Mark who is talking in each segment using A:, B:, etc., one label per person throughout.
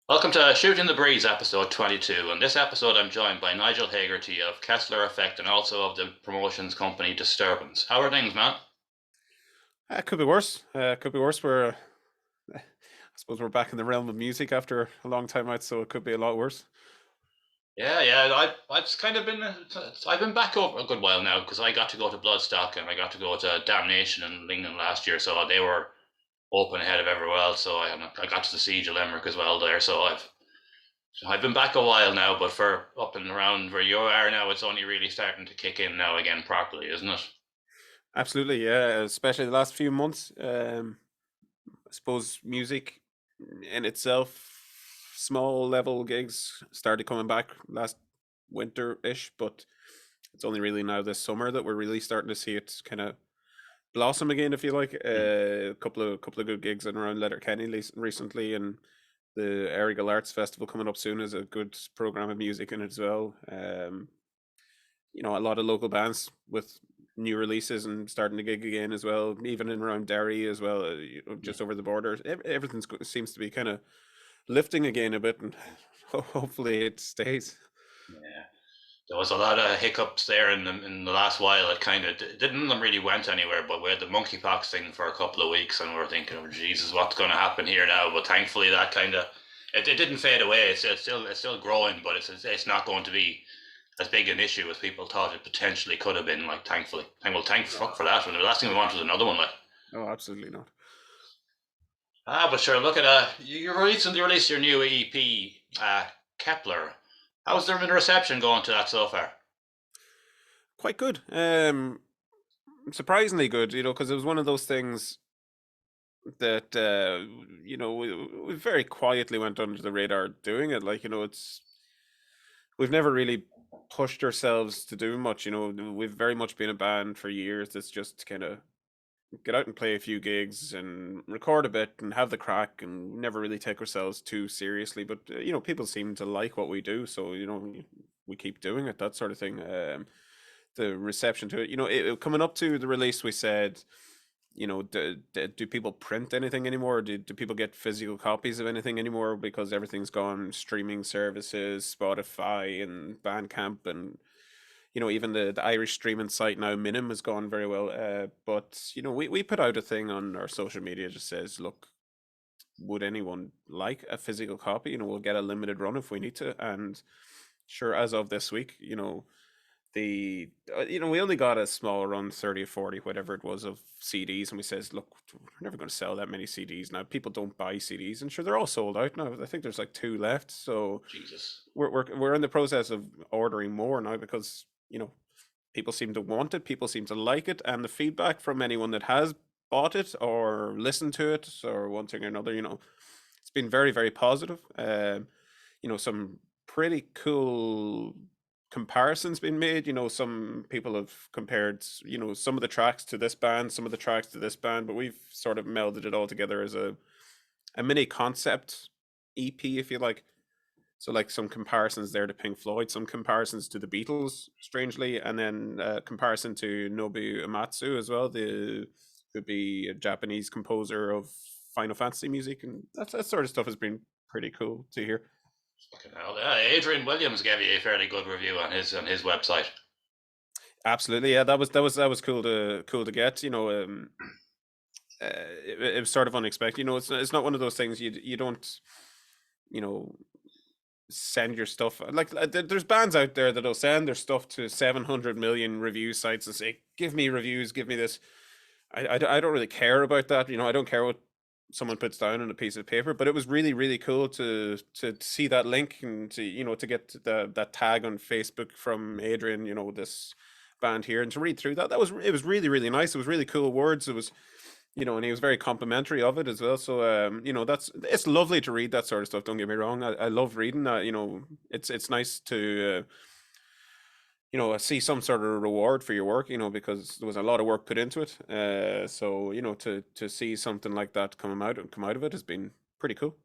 A: Welcome to Shooting the Breeze, episode 22. In this episode, I'm joined by Nigel Hegarty of Kessler Effect and also of the promotions company Disturbance. How are things, man?
B: It could be worse. Could be worse. I suppose we're back in the realm of music after a long time out, so it could be a lot worse.
A: Yeah. I've kind of been I've been back over a good while now because I got to go to Bloodstock and I got to go to Damnation in England last year, so they were open ahead of everywhere else. So I got to the Siege of Limerick as well there. So I've been back a while now, but for up and around where you are now, it's only really starting to kick in now again properly, isn't it?
B: Absolutely, yeah. Especially the last few months. I suppose music in itself, small level gigs started coming back last winter-ish, but it's only really now this summer that we're really starting to see it kind of blossom again, if you like.
A: Mm.
B: A couple of good gigs in around Letterkenny recently, and the Errigal Arts Festival coming up soon is a good program of music in it as well. A lot of local bands with new releases and starting to gig again as well, even in around Derry as well,
A: Yeah.
B: just over the border. Everything seems to be kind of lifting again a bit, and hopefully it stays.
A: Yeah. There was a lot of hiccups there in the last while. It kind of didn't really went anywhere, but we had the monkeypox thing for a couple of weeks, and we are thinking, oh, Jesus, what's going to happen here now? But thankfully, that kind of it didn't fade away. It's still growing, but it's not going to be as big an issue as people thought it potentially could have been. Like, thankfully, thank fuck for that. And the last thing we want was another one. Like,
B: Oh, absolutely not.
A: but sure, look at you recently released your new EP, Kepler. How's there been a reception going to that so far?
B: Quite good. Surprisingly good, because it was one of those things that we very quietly went under the radar doing it. Like, we've never really pushed ourselves to do much. We've very much been a band for years that's just kind of get out and play a few gigs and record a bit and have the crack and never really take ourselves too seriously. But people seem to like what we do, so we keep doing it. That sort of thing. The reception to it, coming up to the release, we said, do people print anything anymore? Do people get physical copies of anything anymore? Because everything's gone streaming services, Spotify and Bandcamp, and even the Irish streaming site now, Minim, has gone very well. But we put out a thing on our social media just says, look, would anyone like a physical copy? We'll get a limited run if we need to. And sure, as of this week, the we only got a small run, 30 or 40, whatever it was, of CDs, and we says, look, we're never going to sell that many CDs now. People don't buy CDs, and sure, they're all sold out now. I think there's like two left, so
A: Jesus.
B: we're in the process of ordering more now because people seem to want it, people seem to like it, and the feedback from anyone that has bought it or listened to it or one thing or another, it's been very, very positive. Some pretty cool comparisons been made. Some people have compared, some of the tracks to this band, some of the tracks to this band, but we've sort of melded it all together as a mini concept EP, if you like. So, like, some comparisons there to Pink Floyd, some comparisons to the Beatles, strangely, and then a comparison to Nobuo Uematsu as well, the could be a Japanese composer of Final Fantasy music, and that sort of stuff has been pretty cool to hear.
A: Fucking hell. Yeah, Adrian Williams gave you a fairly good review on his website.
B: Absolutely, yeah, that was cool to get. It was sort of unexpected. It's not one of those things you don't you know send your stuff like there's bands out there that'll send their stuff to 700 million review sites and say, give me reviews, give me this. I don't really care about that. I don't care what someone puts down on a piece of paper, but it was really, really cool to see that link and to get that tag on Facebook from Adrian, this band here, and to read through that. It was really, really nice. It was really cool words. It was, and he was very complimentary of it as well. So, it's lovely to read that sort of stuff. Don't get me wrong. I love reading that. It's nice to see some sort of reward for your work. Because there was a lot of work put into it. So to see something like that come out of it has been pretty cool.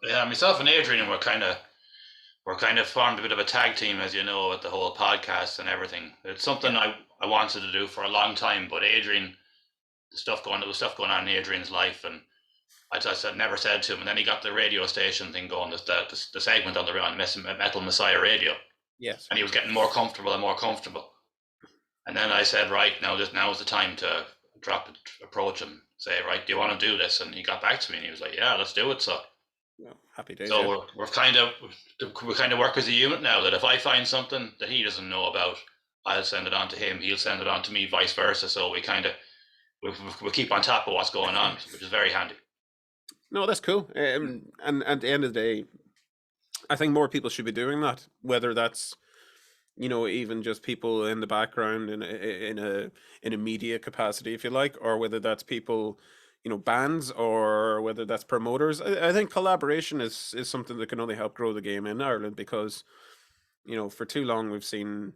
A: Yeah, myself and Adrian were kind of formed a bit of a tag team, as you know, with the whole podcast and everything. It's something
B: Yeah.
A: I wanted to do for a long time, but Adrian, there was stuff going on in Adrian's life, and I I said, never said to him. And then he got the radio station thing going, the segment on Metal Messiah Radio,
B: Yes.
A: and he was getting more comfortable and more comfortable. And then I said, right, now is the time to approach him, say, right, do you want to do this? And he got back to me and he was like, yeah, let's do it. So,
B: happy days.
A: So yeah. we kind of work as a unit now, that if I find something that he doesn't know about, I'll send it on to him, he'll send it on to me, vice versa. So we keep on top of what's going on, which is very handy.
B: No, that's cool. And at the end of the day, I think more people should be doing that, whether that's, even just people in the background in a media capacity, if you like, or whether that's people, bands, or whether that's promoters. I think collaboration is something that can only help grow the game in Ireland, because, for too long we've seen,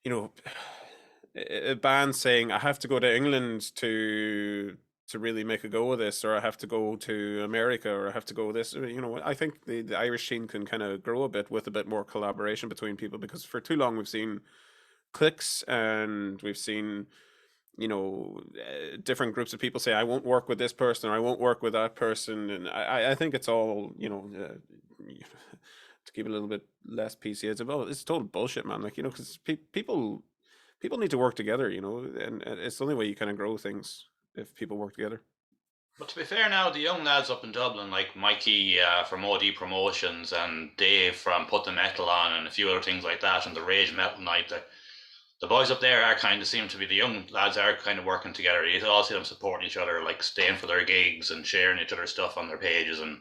B: a band saying, I have to go to England to really make a go of this, or I have to go to America, or I have to go this. I think the Irish scene can kind of grow a bit with a bit more collaboration between people, because for too long we've seen cliques, and we've seen different groups of people say, I won't work with this person, or I won't work with that person. And I think it's all, to keep it a little bit less PC, it's total bullshit, man. Like, because people need to work together, and it's the only way you kind of grow things, if people work together.
A: But to be fair now, the young lads up in Dublin, like Mikey from OD Promotions and Dave from Put the Metal On and a few other things like that, and the Rage Metal Night, the boys up there are kind of seem to be, the young lads are kind of working together. You all see them supporting each other, like staying for their gigs and sharing each other's stuff on their pages. And,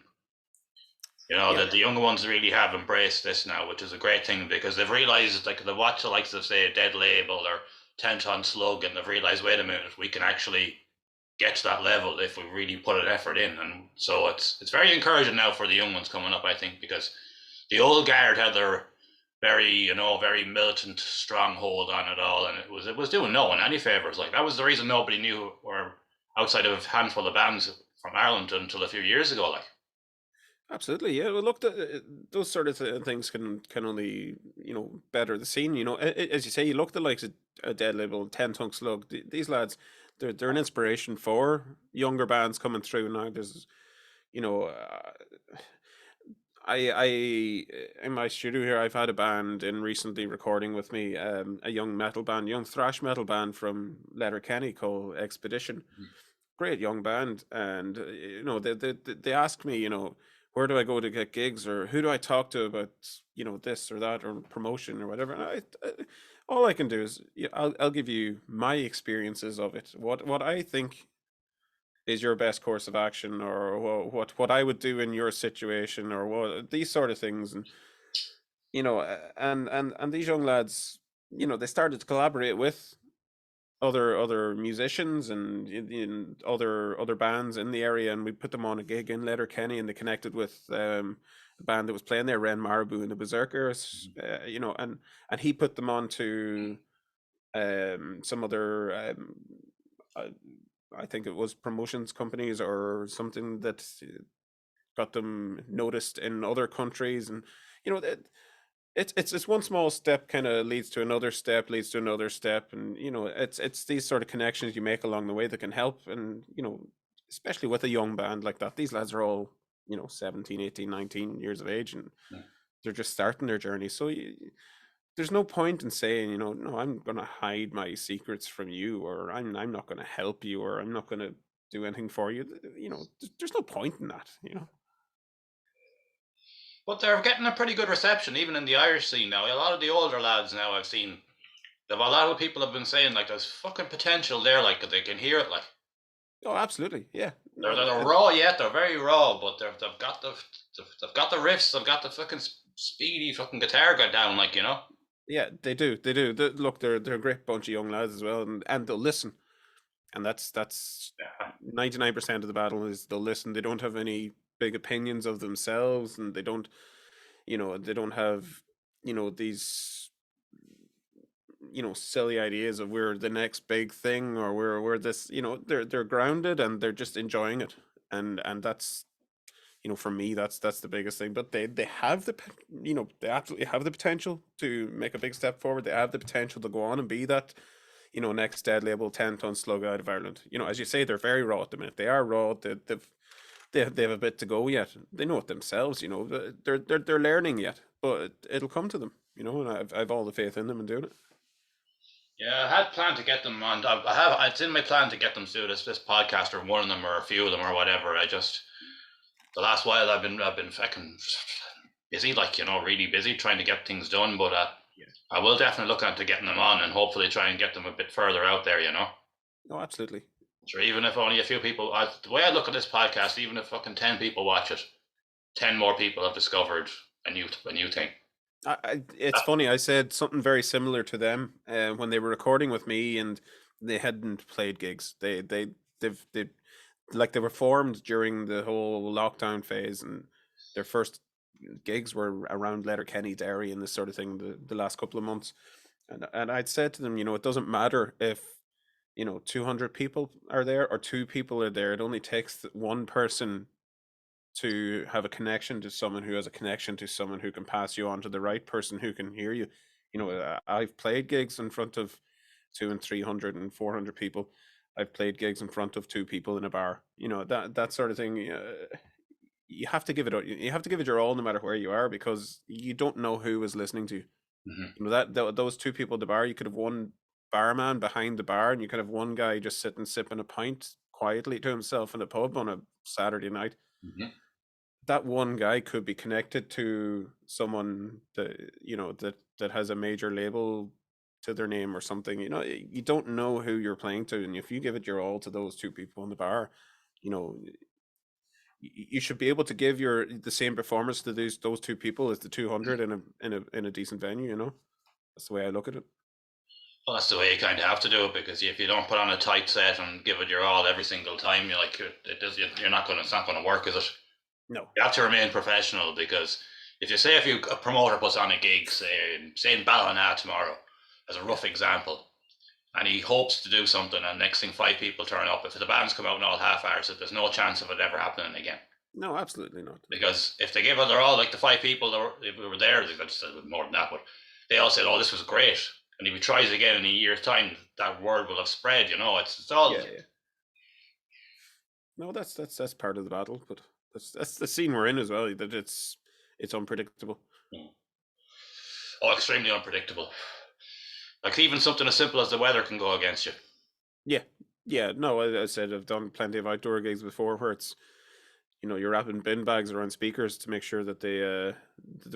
A: the younger ones really have embraced this now, which is a great thing, because they've realised, like, they watch the likes of, say, Dead Label or 10 Ton Slug, and they've realised, wait a minute, we can actually get to that level if we really put an effort in. And so it's very encouraging now for the young ones coming up, I think, because the old guard had their very very militant stronghold on it all, and it was doing no one any favors. Like, that was the reason nobody knew, or outside of a handful of bands from Ireland, until a few years ago. Like,
B: absolutely, yeah. Well, look, those sort of things can only better the scene. As you say, you look at the likes of Dead Label, 10 Ton Slug. These lads, they're an inspiration for younger bands coming through now. There's, I in my studio here, I've had a band in recently recording with me, a young thrash metal band from Letterkenny called Expedition. Great young band, and they ask me, where do I go to get gigs, or who do I talk to about this or that, or promotion or whatever. And all I can do is, I'll give you my experiences of it, what I think is your best course of action, or what I would do in your situation, or what these sort of things. And and these young lads, they started to collaborate with other musicians and in other bands in the area, and we put them on a gig in Letterkenny, and they connected with a band that was playing there, Ren Marabu and the Berserkers, and he put them on to some other I think it was promotions companies or something that got them noticed in other countries. And it's one small step kind of leads to another step, and it's these sort of connections you make along the way that can help. And especially with a young band like that, these lads are all 17, 18, 19 years of age, and they're just starting their journey. So there's no point in saying, no, I'm going to hide my secrets from you, or I'm not going to help you, or I'm not going to do anything for you. There's no point in that.
A: But they're getting a pretty good reception, even in the Irish scene now. A lot of the older lads now I've seen, a lot of people have been saying, like, there's fucking potential there, like, they can hear it, like.
B: Oh, absolutely, yeah.
A: They're raw yet. They're very raw, but they've got the riffs. They've got the fucking speedy fucking guitar got down, like,
B: Yeah, they do. Look, they're a great bunch of young lads as well, and they'll listen. And that's 99% of the battle is they'll listen. They don't have any big opinions of themselves, and they don't have these silly ideas of we're the next big thing, or we're this. They're grounded, and they're just enjoying it, and that's for me, that's the biggest thing. But they have they absolutely have the potential to make a big step forward. They have the potential to go on and be that next Dead Label, 10 Ton Slug out of Ireland. As you say, they're very raw at the minute. They are raw. They've they have a bit to go yet. They know it themselves, they're learning yet, but it'll come to them, and I've all the faith in them and doing it.
A: Yeah, I had planned to get them on. I have. It's in my plan to get them to do this podcast, or one of them, or a few of them, or whatever. I just the last while I've been fucking busy, like really busy trying to get things done. But
B: Yeah.
A: I will definitely look into getting them on, and hopefully try and get them a bit further out there.
B: No, absolutely.
A: Sure, even if only a few people. The way I look at this podcast, even if fucking 10 people watch it, 10 more people have discovered a new thing.
B: It's funny. I said something very similar to them when they were recording with me, and they hadn't played gigs. They like they were formed during the whole lockdown phase, and their first gigs were around Letterkenny, Derry, and this sort of thing. The last couple of months, and I'd said to them, it doesn't matter if 200 people are there or two people are there. It only takes one person to have a connection to someone who has a connection to someone who can pass you on to the right person who can hear you. I've played gigs in front of 200 and 300 and 400 people. I've played gigs in front of two people in a bar. That sort of thing. You have to give it. You have to give it your all, no matter where you are, because you don't know who is listening to you.
A: Mm-hmm.
B: Those two people at the bar, you could have one barman behind the bar, and you could have one guy just sitting sipping a pint quietly to himself in a pub on a Saturday night.
A: Mm-hmm.
B: That one guy could be connected to someone that has a major label to their name or something. You don't know who you're playing to, and if you give it your all to those two people in the bar, you know you should be able to give the same performance to those two people as the 200 in a decent venue. That's the way I look at it.
A: Well, that's the way you kind of have to do it, because if you don't put on a tight set and give it your all every single time, you're not going. It's not going to work, is it?
B: No.
A: You have to remain professional, because if a promoter puts on a gig, say in Ballina tomorrow, as a rough example, and he hopes to do something, and next thing 5 people turn up, if the bands come out in all half hours, there's no chance of it ever happening again.
B: No, absolutely not.
A: Because if they give it their all, like the 5 people that were there, that's more than that, but they all said, "Oh, this was great." And if he tries again in a year's time, that word will have spread. It's all.
B: Yeah. No, that's part of the battle, but that's the scene we're in as well. That it's unpredictable.
A: Oh, extremely unpredictable. Like even something as simple as the weather can go against you.
B: Yeah. No, I said I've done plenty of outdoor gigs before where it's you're wrapping bin bags around speakers to make sure that the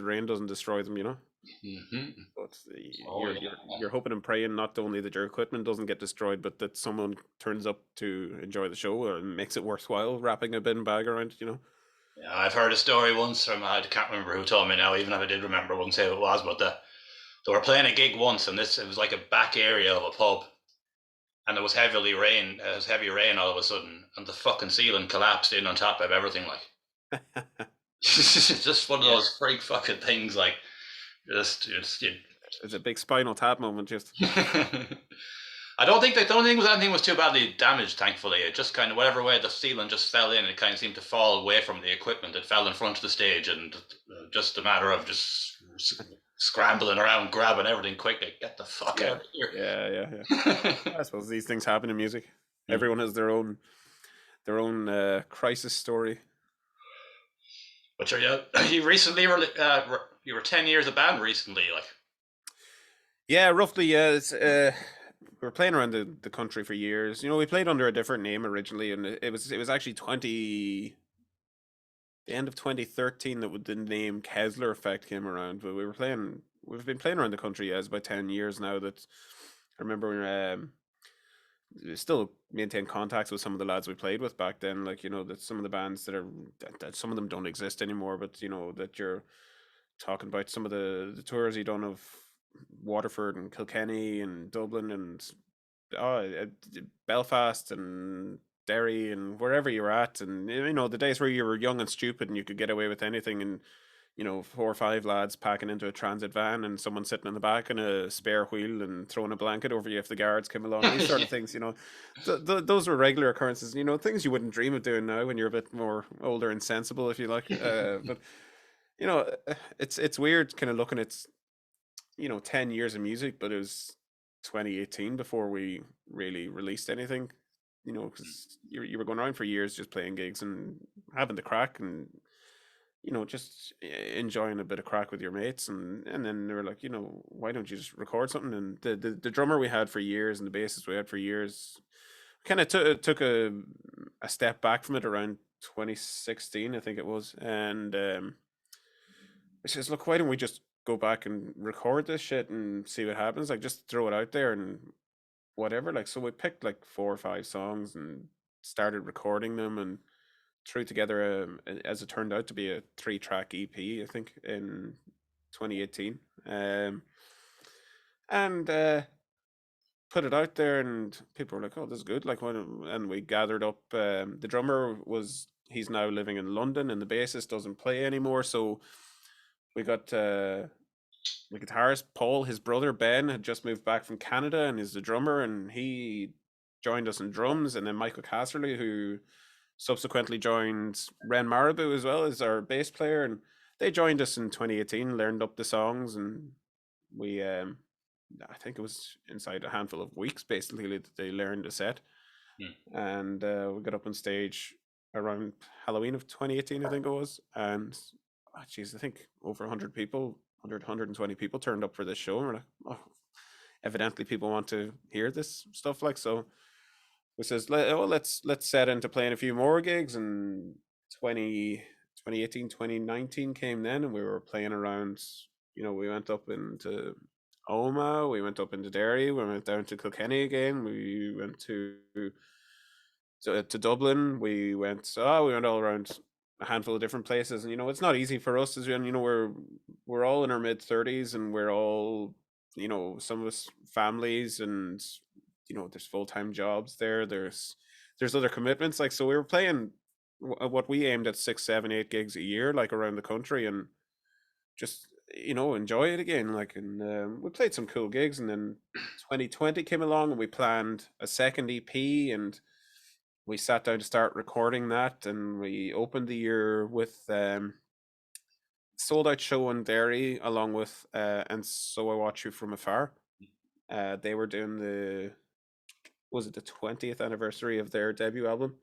B: rain doesn't destroy them.
A: Mm-hmm.
B: But
A: Oh,
B: you're hoping and praying not only that your equipment doesn't get destroyed, but that someone turns up to enjoy the show and makes it worthwhile wrapping a bin bag around.
A: Yeah, I've heard a story once from, I can't remember who told me now. Even if I did remember, I wouldn't say who it was. But they were playing a gig once, and it was like a back area of a pub, and there was heavy rain all of a sudden, and the fucking ceiling collapsed in on top of everything. Like, just one of those freak fucking things. Like, just
B: It's a big Spinal Tap moment. Just
A: I don't think anything was too badly damaged. Thankfully, it just kind of whatever way the ceiling just fell in, it kind of seemed to fall away from the equipment. It fell in front of the stage, and just a matter of just scrambling around, grabbing everything quickly. Get the fuck out of here!
B: Yeah. I suppose these things happen in music. Everyone has their own crisis story.
A: But you recently you were 10 years a band recently, like.
B: Yeah, roughly. Yeah, we were playing around the country for years. We played under a different name originally, and it was actually the end of 2013 that the name Kessler Effect came around. But we've been playing around the country as about 10 years now. That I remember. Still maintain contacts with some of the lads we played with back then. Like that some of the bands that some of them don't exist anymore, but that you're talking about some of the tours you done of Waterford and Kilkenny and Dublin and Belfast and Derry and wherever you're at, and the days where you were young and stupid and you could get away with anything, and 4 or 5 lads packing into a transit van and someone sitting in the back in a spare wheel and throwing a blanket over you if the guards came along. These sort of things, those were regular occurrences. Things you wouldn't dream of doing now when you're a bit more older and sensible, if you like. But it's weird, kind of looking at 10 years of music, but it was 2018 before we really released anything. because you were going around for years just playing gigs and having the crack and just enjoying a bit of crack with your mates, and then they were like, why don't you just record something? And the drummer we had for years and the bassist we had for years kind of took a step back from it around 2016, I think it was, and I says, look, why don't we just go back and record this shit and see what happens? Like, just throw it out there and whatever. Like, so we picked like 4 or 5 songs and started recording them and threw together as it turned out to be a 3-track EP, I think, in 2018. And put it out there, and people were like, "Oh, this is good." Like, and we gathered up. The drummer he's now living in London, and the bassist doesn't play anymore. So we got the guitarist Paul, his brother Ben, had just moved back from Canada, and is the drummer, and he joined us in drums. And then Michael Casserly, who subsequently joined Ren Marabou as well as our bass player, and they joined us in 2018, learned up the songs, and we I think it was inside a handful of weeks basically that they learned the set. And we got up on stage around Halloween of 2018, I think it was, and I think over 100 people, 120 people turned up for this show, and we're like, oh, evidently people want to hear this stuff. Like, so we says, let's set into playing a few more gigs. And 2018, 2019 came then, and we were playing around. We went up into Oma, we went up into Derry, we went down to Kilkenny again, we went to Dublin, we went all around a handful of different places. And it's not easy for us, as we're all in our mid-30s, and we're all, some of us families, and there's full-time jobs there's other commitments. Like, so we were playing what we aimed at 6, 7, 8 gigs a year, like, around the country, and just enjoy it again. Like, and we played some cool gigs. And then 2020 came along, and we planned a second EP, and we sat down to start recording that, and we opened the year with sold out show in Derry, along with And So I Watch You From Afar. They were doing was it the 20th anniversary of their debut album,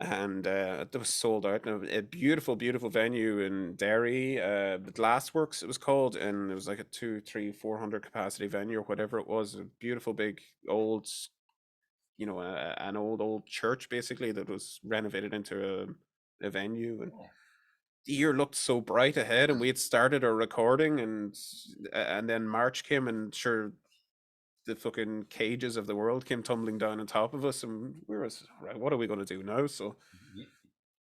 B: and it was sold out. And a beautiful, beautiful venue in Derry, the Glassworks it was called, and it was like a 2, 3, 400 capacity venue or whatever it was. A beautiful big old, an old church basically that was renovated into a venue. And the year looked so bright ahead, and we had started our recording, and then March came, and sure, the fucking cages of the world came tumbling down on top of us, and we were right, what are we going to do now? So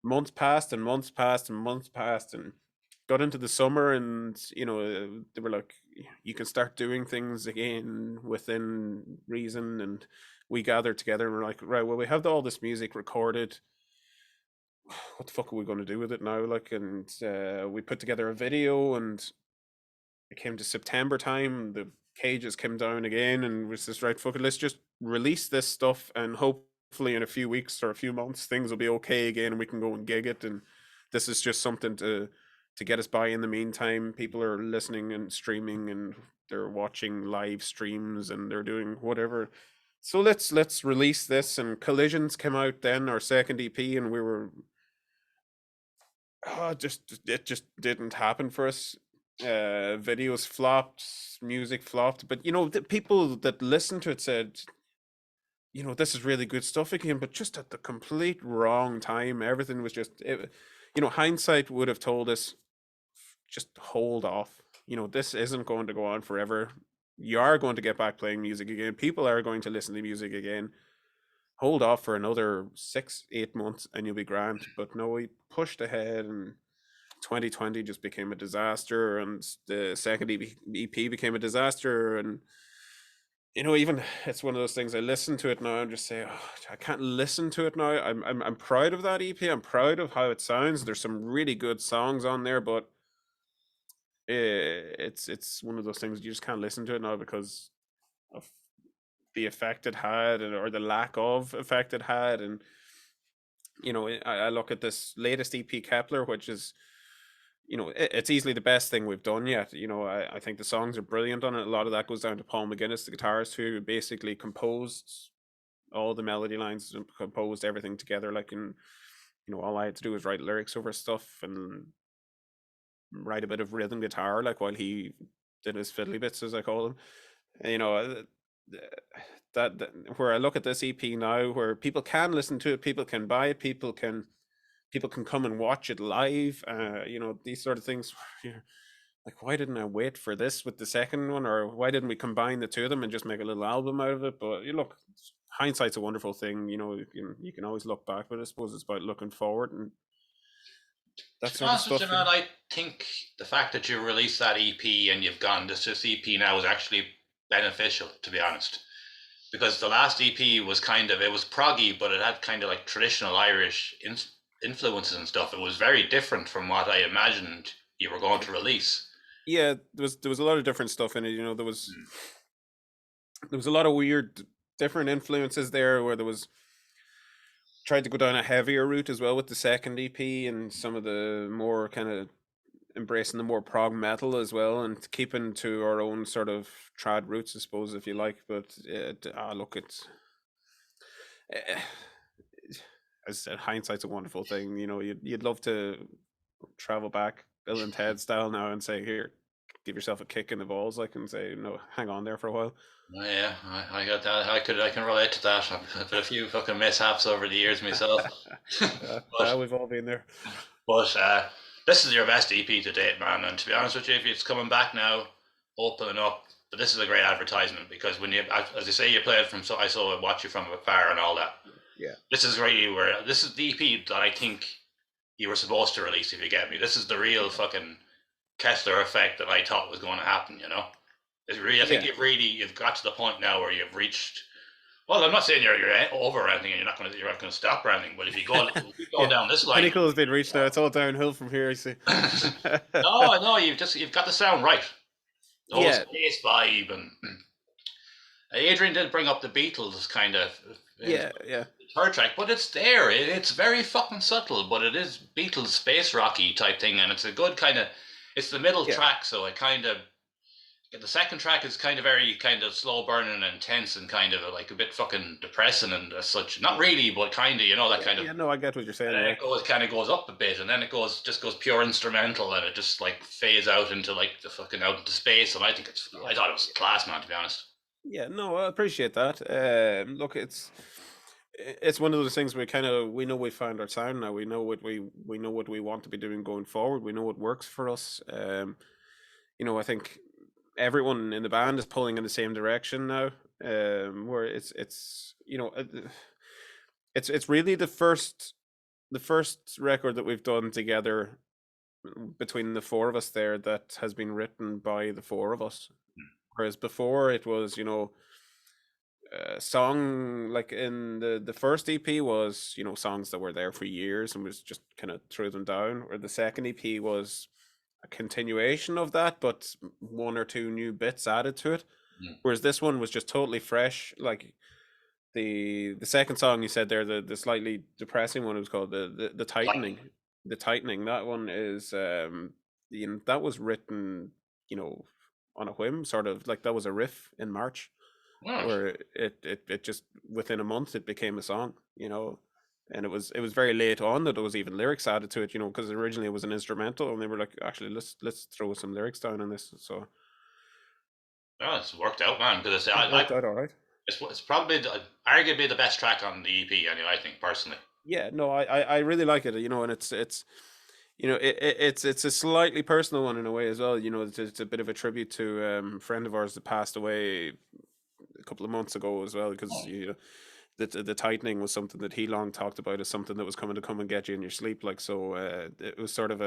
B: months passed and months passed and months passed, and got into the summer, and they were like, you can start doing things again within reason. And we gathered together, and we're like, right, well, we have all this music recorded, what the fuck are we going to do with it now? Like, and we put together a video, and it came to September time, the cages came down again, and we says, right, fuck it, let's just release this stuff, and hopefully in a few weeks or a few months things will be okay again, and we can go and gig it. And this is just something to get us by in the meantime. People are listening and streaming, and they're watching live streams, and they're doing whatever. So let's release this. And Collisions came out then, our second EP, and we were it just didn't happen for us. Videos flopped, music flopped, but the people that listened to it said, this is really good stuff again, but just at the complete wrong time. Everything was just hindsight would have told us, just hold off. This isn't going to go on forever. You are going to get back playing music again. People are going to listen to music again. Hold off for another 6, 8 months and you'll be grand. But no, we pushed ahead, and 2020 just became a disaster, and the second EP became a disaster. And even it's one of those things, I listen to it now and just say, oh, I can't listen to it now. I'm proud of that EP. I'm proud of how it sounds. There's some really good songs on there, but it's one of those things you just can't listen to it now because of the effect it had, or the lack of effect it had. And I look at this latest EP, Kepler, which is it's easily the best thing we've done yet. I think the songs are brilliant on it. A lot of that goes down to Paul McGuinness, the guitarist, who basically composed all the melody lines and composed everything together. Like, and all I had to do was write lyrics over stuff and write a bit of rhythm guitar, like while he did his fiddly bits, as I call them. And, that where I look at this EP now, where people can listen to it, people can buy it, people can come and watch it live. These sort of things. Like, why didn't I wait for this with the second one, or why didn't we combine the two of them and just make a little album out of it? But you look, hindsight's a wonderful thing. You can always look back, but I suppose it's about looking forward and that
A: To be
B: sort of
A: honest with you,
B: stuff.
A: man, I think the fact that you released that EP and you've gone this EP now is actually beneficial, to be honest. Because the last EP was it was proggy, but it had kind of like traditional Irish influences and stuff. It was very different from what I imagined you were going to release.
B: Yeah, there was a lot of different stuff in it. There was a lot of weird different influences there, where there was tried to go down a heavier route as well with the second EP, and some of the more kind of embracing the more prog metal as well, and keeping to our own sort of trad roots, I suppose, if you like. But look, it's eh, as I said, hindsight's a wonderful thing. You'd love to travel back, Bill and Ted style now, and say, "Here, give yourself a kick in the balls," like, and say, "No, hang on there for a while."
A: Oh, yeah, I got that. I can relate to that. I've had a few fucking mishaps over the years myself. but
B: We've all been there.
A: but this is your best EP to date, man. And to be honest with you, if it's coming back now, opening up, but this is a great advertisement, because when you, as I say, you play it from, so I saw watch you from afar and all that.
B: Yeah.
A: This is really where this is the EP that I think you were supposed to release. If you get me, this is the real fucking Kessler effect that I thought was going to happen. It's really, I think you've got to the point now where you've reached. Well, I'm not saying you're over or anything, and you're not going to stop or anything. But if you go down this line,
B: pinnacle has been reached now. It's all downhill from here. I see.
A: no, you've got the sound right. The whole space vibe, and Adrian did bring up the Beatles kind of.
B: Yeah.
A: Third track, but it's there. It's very fucking subtle, but it is Beatles space rocky type thing, and it's a good kind of. It's the middle track, so it kind of. The second track is kind of very kind of slow burning and intense, and kind of like a bit fucking depressing and as such. Not really, but kind of, that kind of.
B: Yeah, no, I get what you're saying.
A: And then it kind of goes up a bit, and then it goes pure instrumental, and it just like fades out into like the fucking out into space. And I thought it was class, man. To be honest.
B: Yeah, no, I appreciate that. Look, it's one of those things we know we found our sound now. We know what we want to be doing going forward. We know what works for us. I think everyone in the band is pulling in the same direction now. Where it's really the first record that we've done together between the four of us there that has been written by the four of us. Whereas before it was, song, like in the first EP was, songs that were there for years and was just kind of threw them down. Or the second EP was a continuation of that, but one or two new bits added to it. Whereas this one was just totally fresh. Like the second song you said there, the slightly depressing one, it was called the tightening. The tightening. That one is that was written, on a whim, sort of like that was a riff in March. Where it just within a month it became a song, and it was very late on that there was even lyrics added to it, because originally it was an instrumental, and they were like, actually let's throw some lyrics down on this. So
A: it's worked out, man. Because
B: it worked out all right.
A: It's probably arguably the best track on the EP, anyway. I think personally.
B: Yeah, no, I really like it, and it's it's a slightly personal one in a way as well. It's a bit of a tribute to a friend of ours that passed away a couple of months ago as well, because the tightening was something that he long talked about as something that was coming to come and get you in your sleep. Like, so it was sort of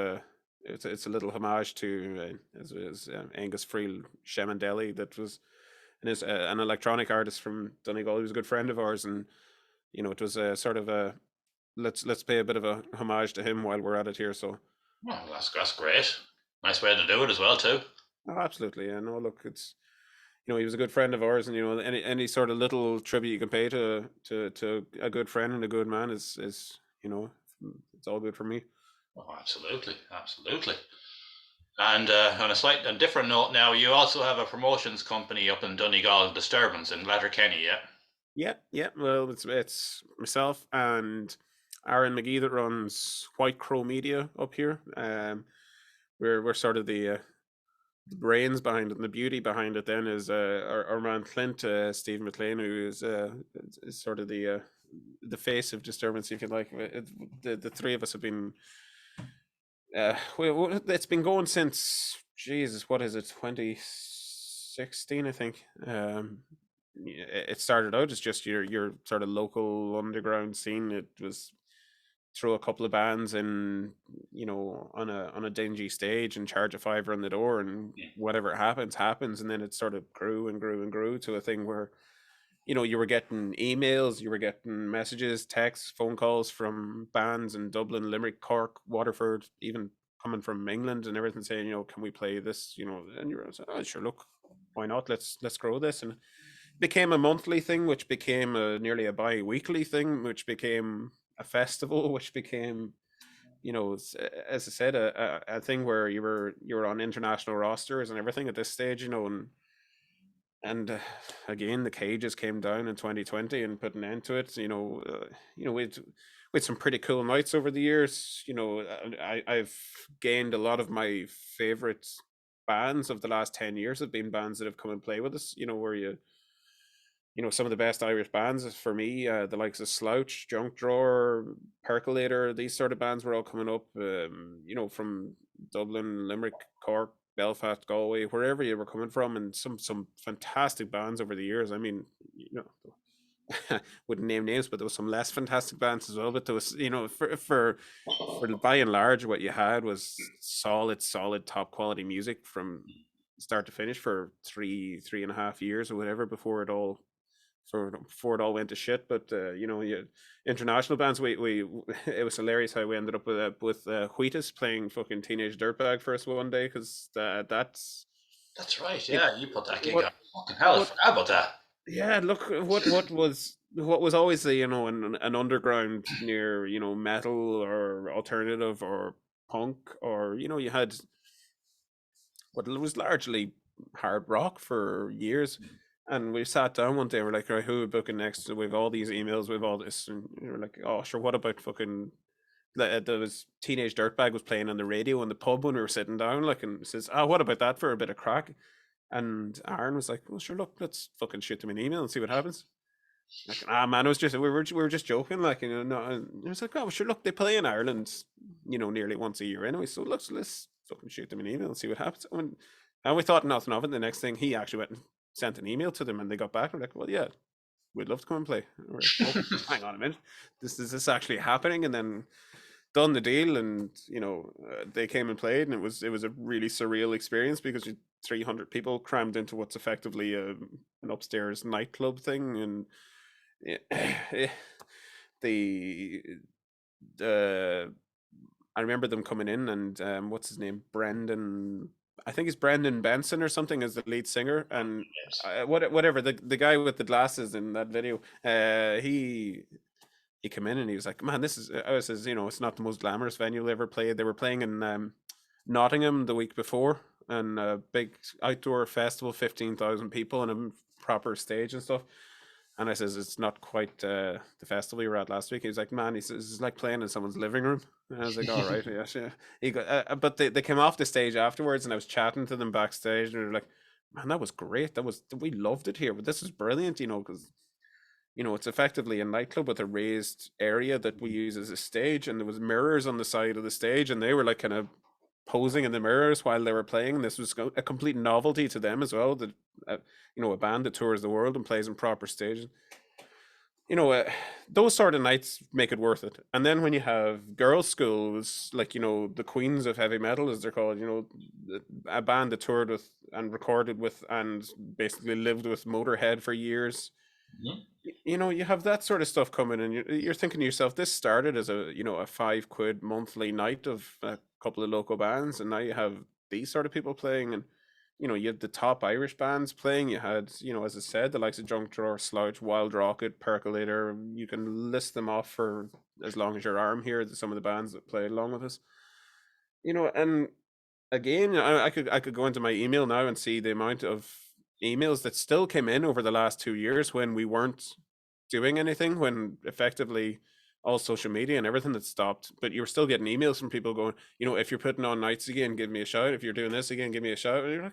B: it's a little homage to Angus Friel Shemandelli, that was an electronic artist from Donegal. He was a good friend of ours, and it was a sort of a let's pay a bit of a homage to him while we're at it here. So
A: that's great. Nice way to do it as well too.
B: Oh, absolutely. Yeah, no, look, it's he was a good friend of ours, and any sort of little tribute you can pay to a good friend and a good man is it's all good for me.
A: Oh, absolutely. And on a different note, now you also have a promotions company up in Donegal, Disturbance in Letterkenny, yeah?
B: Yeah, yeah. Well, it's myself and Aaron McGee that runs White Crow Media up here. We're sort of the brains behind it, and the beauty behind it. Then is our man Clint, Steve McLean, who is sort of the face of Disturbance, if you like. The three of us have been it's been going since Jesus, what is it, 2016, I think. It started out as just your sort of local underground scene. It was throw a couple of bands in, on a dingy stage and charge a fiver on the door, and
A: Yeah.
B: whatever happens, happens. And then it sort of grew and grew and grew to a thing where, you were getting emails, you were getting messages, texts, phone calls from bands in Dublin, Limerick, Cork, Waterford, even coming from England and everything, saying, can we play this? And you're like, oh, sure, look, why not? Let's grow this. And it became a monthly thing, which became nearly a bi-weekly thing, which became a festival, which became, as I said, a thing where you were on international rosters and everything at this stage, and again, the cages came down in 2020 and put an end to it. We'd some pretty cool nights over the years. I've gained a lot of my favorite bands of the last 10 years have been bands that have come and play with us. Where some of the best Irish bands is for me, the likes of Slouch, Junk Drawer, Percolator. These sort of bands were all coming up. From Dublin, Limerick, Cork, Belfast, Galway, wherever you were coming from, and some fantastic bands over the years. I mean, wouldn't name names, but there was some less fantastic bands as well. But there was, for by and large, what you had was solid, top quality music from start to finish for 3.5 years or whatever before it all went to shit. But international bands, we it was hilarious how we ended up with Wheatus playing fucking Teenage Dirtbag for us one day, because
A: That's right.
B: it,
A: Yeah, you put that gig
B: what
A: on. Fucking hell, I
B: what
A: forgot about that.
B: yeah, look, what was always an underground near, metal or alternative or punk, or you had what was largely hard rock for years. And we sat down one day and we're like, right, who are we booking next? So we've all these emails, we've all this, and we're like, oh, sure, what about fucking. There was Teenage Dirtbag was playing on the radio in the pub when we were sitting down, like, and says, "Oh, what about that for a bit of crack?" And Aaron was like, "Well, sure, look, let's fucking shoot them an email and see what happens." Like, man, it was just we were just joking, like, no, and it was like, oh, sure, look, they play in Ireland, nearly once a year anyway. So let's fucking shoot them an email and see what happens. And we thought nothing of it. The next thing, he actually went and sent an email to them, and they got back. And we're like, well, yeah, we'd love to come and play. And we're like, oh, hang on a minute, this is this actually happening? And then done the deal, and they came and played, and it was a really surreal experience, because 300 people crammed into what's effectively an upstairs nightclub thing. And the uh, I remember them coming in, and what's his name, Brendan. I think it's Brendan Benson or something, as the lead singer, and
A: Yes.
B: whatever, the guy with the glasses in that video. He came in and he was like, "Man, this is." I says, "It's not the most glamorous venue they ever played. They were playing in Nottingham the week before, and a big outdoor festival, 15,000 people, and a proper stage and stuff." And I says, "It's not quite the festival you were at last week." He was like, "Man," he says, "it's like playing in someone's living room." And I was like, "All right, yeah, sure." But they came off the stage afterwards, and I was chatting to them backstage, and they were like, "Man, that was great. We loved it here. But this is brilliant, because." It's effectively a nightclub with a raised area that we use as a stage, and there was mirrors on the side of the stage, and they were like kind of posing in the mirrors while they were playing. And this was a complete novelty to them as well. That a band that tours the world and plays in proper stages. You know, uh, those sort of nights make it worth it. And then when you have girls' schools, like the queens of heavy metal, as they're called, a band that toured with and recorded with and basically lived with Motorhead for years.
A: Mhm.
B: You have that sort of stuff coming, and you're thinking to yourself, this started as a £5 monthly night of a couple of local bands, and now you have these sort of people playing. And you had the top Irish bands playing. You had, as I said, the likes of Junk Drawer, Slouch, Wild Rocket, Percolator. You can list them off for as long as your arm here, some of the bands that played along with us. And again, I could go into my email now and see the amount of emails that still came in over the last 2 years when we weren't doing anything when effectively all social media and everything had stopped, but you were still getting emails from people going, if you're putting on nights again, give me a shout. If you're doing this again, give me a shout. And you're like,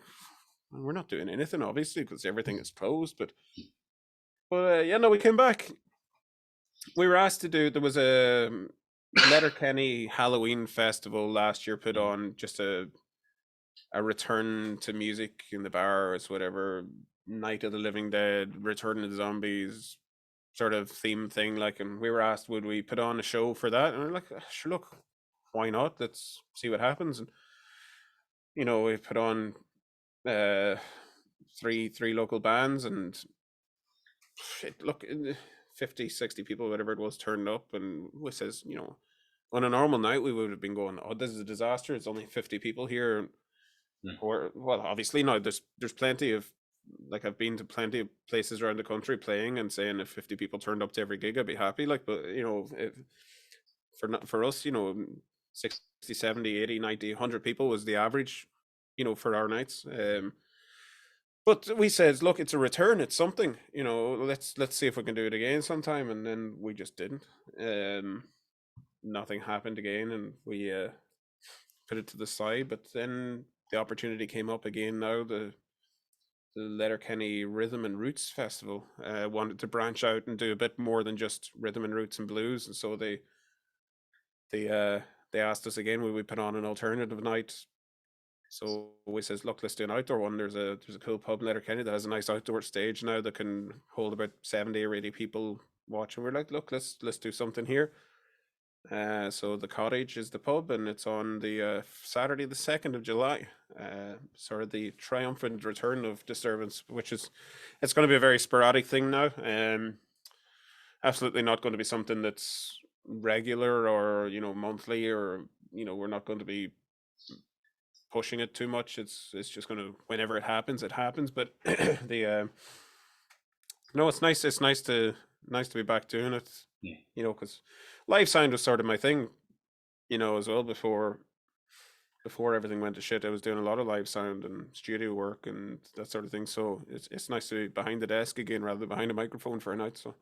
B: "Well, we're not doing anything, obviously, because everything is closed." But yeah, no, we came back. We were asked to do. There was a Letterkenny Halloween festival last year put on, just a return to music in the bars, whatever, Night of the Living Dead, Return of the Zombies sort of theme thing. Like, and we were asked, would we put on a show for that? And we're like, sure, look, why not? Let's see what happens. And we put on uh three local bands, and look, 50, 60 people, whatever it was, turned up. And we says, on a normal night we would have been going, oh, this is a disaster, it's only 50 people here. Or, well, obviously now there's plenty of, like, I've been to plenty of places around the country playing and saying if 50 people turned up to every gig I'd be happy, like. But if, for us, 60, 70, 80, 90, 100 people was the average, for our nights. But we said, look, it's a return, it's something, let's see if we can do it again sometime. And then we just didn't. Nothing happened again, and we put it to the side. But then the opportunity came up again now. The Letterkenny Rhythm and Roots Festival wanted to branch out and do a bit more than just rhythm and roots and blues, and so they asked us again, would we put on an alternative night. So we says, look, let's do an outdoor one. There's a cool pub in Letterkenny that has a nice outdoor stage now that can hold about 70 or 80 people watching. We're like, look, let's do something here. So the Cottage is the pub, and it's on the Saturday, the 2nd of July. Sort of the triumphant return of Disturbance, it's going to be a very sporadic thing now. Absolutely not going to be something that's regular or monthly, or we're not going to be pushing it too much. It's just going to, whenever it happens, it happens. But the no, it's nice. It's nice to be back doing it.
A: Yeah.
B: Because live sound was sort of my thing, as well, before everything went to shit. I was doing a lot of live sound and studio work and that sort of thing. So it's nice to be behind the desk again rather than behind a microphone for a night. So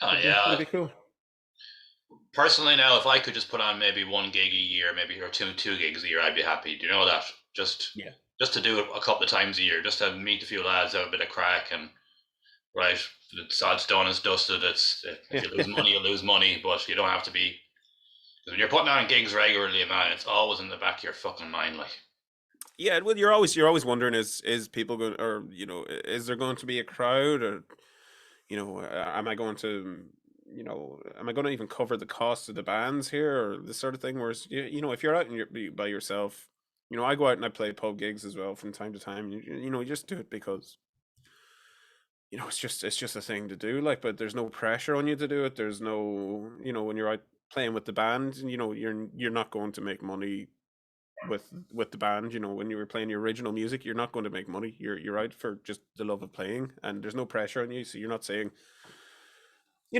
A: yeah,
B: it'd be cool.
A: Personally, now, if I could just put on maybe one gig a year, maybe, or two gigs a year, I'd be happy. Do you know that? Just to do it a couple of times a year, just to meet a few lads, have a bit of crack, and right, the sod's done, it's dusted. If you lose money, you lose money, but you don't have to be. When you're putting on gigs regularly, man, it's always in the back of your fucking mind, like.
B: Yeah, well, you're always wondering, is people going, or is there going to be a crowd, or am I going to even cover the cost of the bands here, or this sort of thing? Whereas if you're out and by yourself, I go out and I play pub gigs as well from time to time. You just do it because it's just a thing to do, like. But there's no pressure on you to do it. There's no, when you're out playing with the band, you're not going to make money with the band. When you were playing your original music, you're not going to make money. You're out for just the love of playing, and there's no pressure on you. So you're not saying,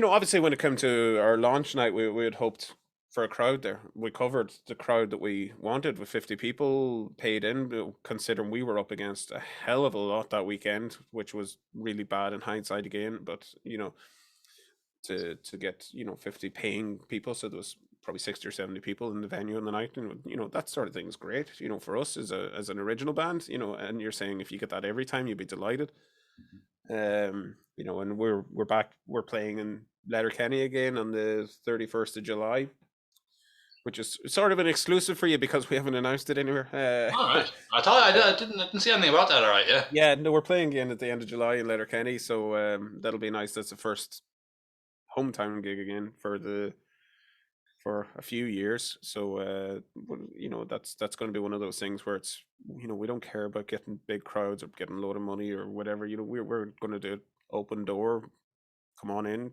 B: obviously when it came to our launch night, we had hoped for a crowd there. We covered the crowd that we wanted with 50 people paid in, considering we were up against a hell of a lot that weekend, which was really bad in hindsight again. But to get 50 paying people, so there was probably 60 or 70 people in the venue in the night, and that sort of thing is great. For us as an original band, and you're saying if you get that every time, you'd be delighted. And we're back. We're playing in Letterkenny again on the 31st of July, which is sort of an exclusive for you because we haven't announced it anywhere.
A: All right, I thought I didn't see anything about that. All right, yeah.
B: Yeah, no, we're playing again at the end of July in Letterkenny, so that'll be nice. That's the first hometown gig again for a few years. So that's going to be one of those things where it's we don't care about getting big crowds or getting a load of money or whatever. We're going to do it open door, come on in,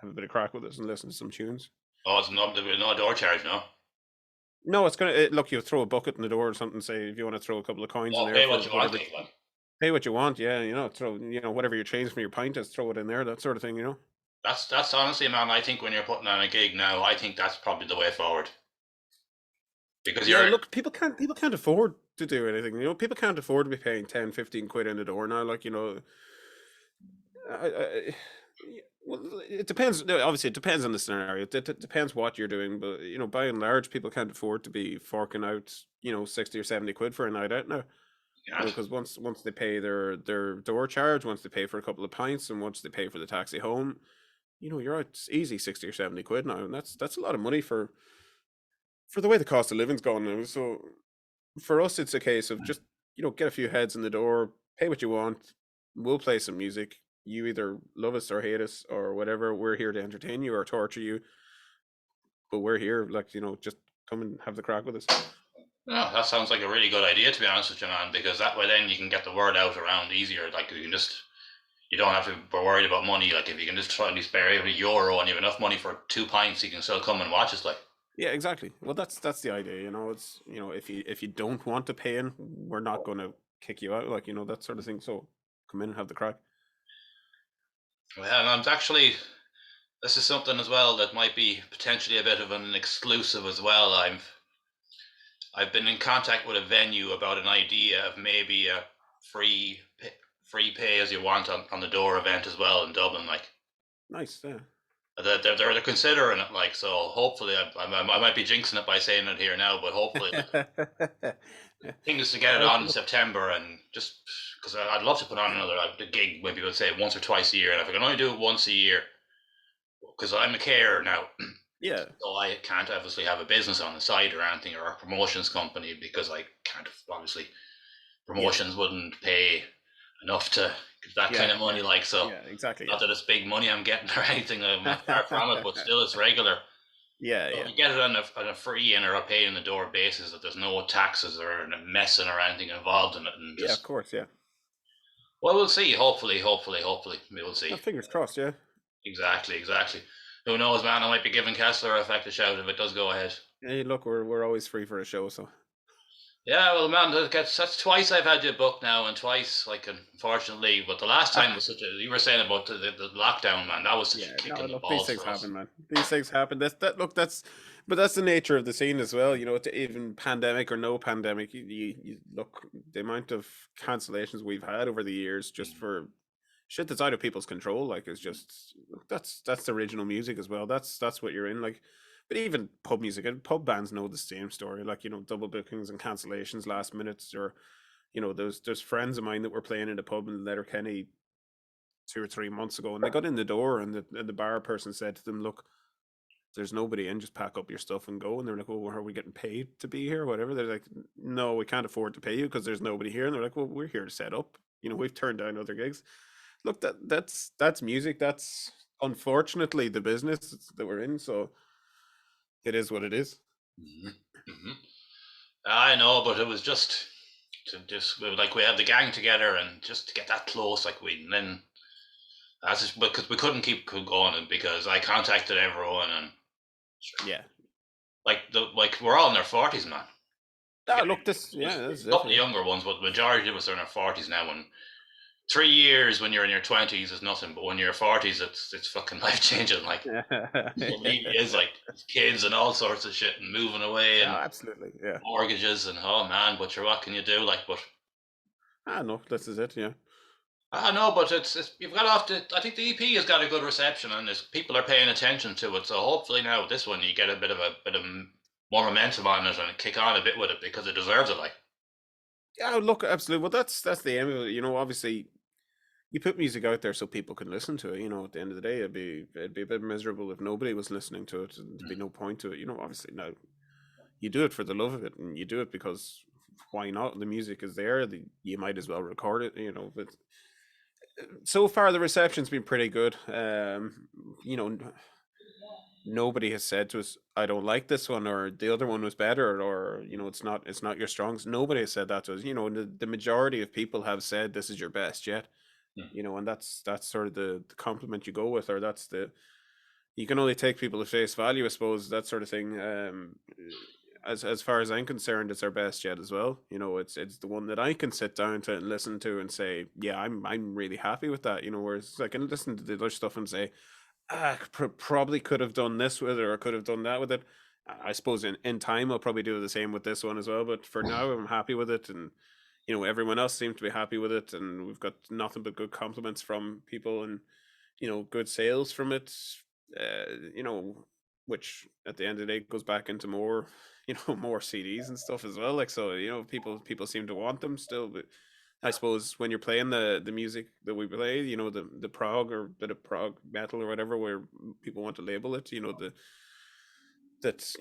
B: have a bit of crack with us and listen to some tunes.
A: Oh, it's not, there'll be no door charge, no?
B: No, it's gonna look, you throw a bucket in the door or something, say if you want to throw a couple of coins in there.
A: Pay what you want,
B: pay what you want, yeah. Throw whatever your change from your pint is, throw it in there, that sort of thing.
A: That's honestly, man, I think when you're putting on a gig now, I think that's probably the way forward. Because
B: look, people can't afford to do anything. People can't afford to be paying 10, 15 quid in the door now. Like, Well, it depends. No, obviously, it depends on the scenario. It depends what you're doing, but by and large, people can't afford to be forking out 60 or 70 quid for a night out now.
A: Yeah.
B: Because once they pay their door charge, once they pay for a couple of pints, and once they pay for the taxi home, you're out easy 60 or 70 quid now, and that's a lot of money for the way the cost of living's gone now. So for us, it's a case of just get a few heads in the door, pay what you want, we'll play some music. You either love us or hate us or whatever. We're here to entertain you or torture you, but we're here, like just come and have the crack with us.
A: No, that sounds like a really good idea, to be honest with you, man. Because that way, then you can get the word out around easier. Like you don't have to be worried about money. Like if you can just try and spare every euro and you have enough money for 2 pints, you can still come and watch us. Like,
B: Yeah, exactly. Well, that's the idea. It's if you don't want to pay in, we're not going to kick you out, like that sort of thing. So come in and have the crack.
A: well, and actually, this is something as well that might be potentially a bit of an exclusive as well. I've been in contact with a venue about an idea of maybe a free free pay as you want on the door event as well in Dublin. Like
B: Nice. Yeah.
A: they're considering it. Like so, hopefully I might be jinxing it by saying it here now, but hopefully thing is to get it on in September and just because I'd love to put on another gig. Maybe we'll say once or twice a year, and if I can only do it once a year, because I'm a carer now.
B: Yeah.
A: So I can't obviously have a business on the side or anything or a promotions company because I can't obviously
B: Yeah.
A: promotions wouldn't pay enough to get that kind
B: Yeah.
A: of money. Like so,
B: Yeah. Exactly.
A: not
B: Yeah.
A: that it's big money I'm getting or anything. I'm not far from it, but still it's regular.
B: Yeah.
A: So if
B: Yeah.
A: you get it on a free in or a pay in the door basis, that there's no taxes or messing or anything involved in it, and
B: Yeah. Of
A: just
B: course. Yeah.
A: well, we'll see. Hopefully, we will see.
B: Fingers crossed. Yeah.
A: Exactly. Who knows, man? I might be giving Kessler Effect a shout if it does go ahead.
B: Hey, look, we're always free for a show, so
A: Yeah, well, man, that's twice I've had you booked now, and twice, like, unfortunately. But the last time was such a. You were saying about the lockdown, man. That was such a
B: yeah.
A: kick
B: No,
A: in the
B: look, these
A: balls
B: things
A: for us.
B: happen, man. These things happen. But that's the nature of the scene as well. Even pandemic or no pandemic, you look the amount of cancellations we've had over the years just for shit that's out of people's control. Like, it's just that's the original music as well. That's what you're in. Like, but even pub music and pub bands know the same story. Like, double bookings and cancellations, last minutes, or there's friends of mine that were playing in a pub in Letterkenny 2 or 3 months ago, and they got in the door, and the bar person said to them, "Look, there's nobody in. Just pack up your stuff and go." And they're like, "Well, are we getting paid to be here? Whatever." They're like, "No, we can't afford to pay you because there's nobody here." And they're like, "Well, we're here to set up. We've turned down other gigs." Look, that's music. That's unfortunately the business that we're in. So it is what it is.
A: Hmm hmm I know, but it was just to just like we had the gang together and just to get that close, like we and then that's just because we couldn't keep going and because I contacted everyone and
B: Yeah.
A: like we're all in their 40s, man.
B: Ah,
A: Again,
B: look,
A: there's
B: this is
A: a
B: it.
A: couple of younger ones, but the majority of us are in our 40s now, and 3 years when you're in your 20s is nothing, but when you're 40s, it's fucking life changing. Like it really
B: Yeah.
A: is. Like kids and all sorts of shit and moving away
B: No,
A: and
B: absolutely. Yeah.
A: mortgages and oh man, but what can you do? Like, but
B: Ah, no, this is it. Yeah.
A: I know, but it's you've got off to. I think the EP has got a good reception and people are paying attention to it. So hopefully now this one you get a bit of more momentum on it and kick on a bit with it because it deserves it. Like.
B: Yeah, look, absolutely. Well, that's the aim of it. Obviously, you put music out there so people can listen to it. At the end of the day, it'd be a bit miserable if nobody was listening to it, and there'd be no point to it. Obviously, now you do it for the love of it, and you do it because why not? The music is there. You might as well record it. But so far the reception's been pretty good. Nobody has said to us, "I don't like this one," or "the other one was better," or it's not your strongest. Nobody has said that to us. The majority of people have said this is your best yet. And that's sort of the compliment you go with, or that's the you can only take people at face value, I suppose, that sort of thing. As far as I'm concerned, it's our best yet as well. It's the one that I can sit down to and listen to and say, yeah, I'm really happy with that. Whereas I can listen to the other stuff and say, probably could have done this with it or could have done that with it. I suppose in time I'll probably do the same with this one as well. But for now, I'm happy with it, and everyone else seems to be happy with it, and we've got nothing but good compliments from people, and good sales from it, you know, which at the end of the day goes back into more, more CDs and stuff as well. Like, so, people seem to want them still, but I suppose when you're playing the music that we play, the prog or bit of prog metal or whatever, where people want to label it, that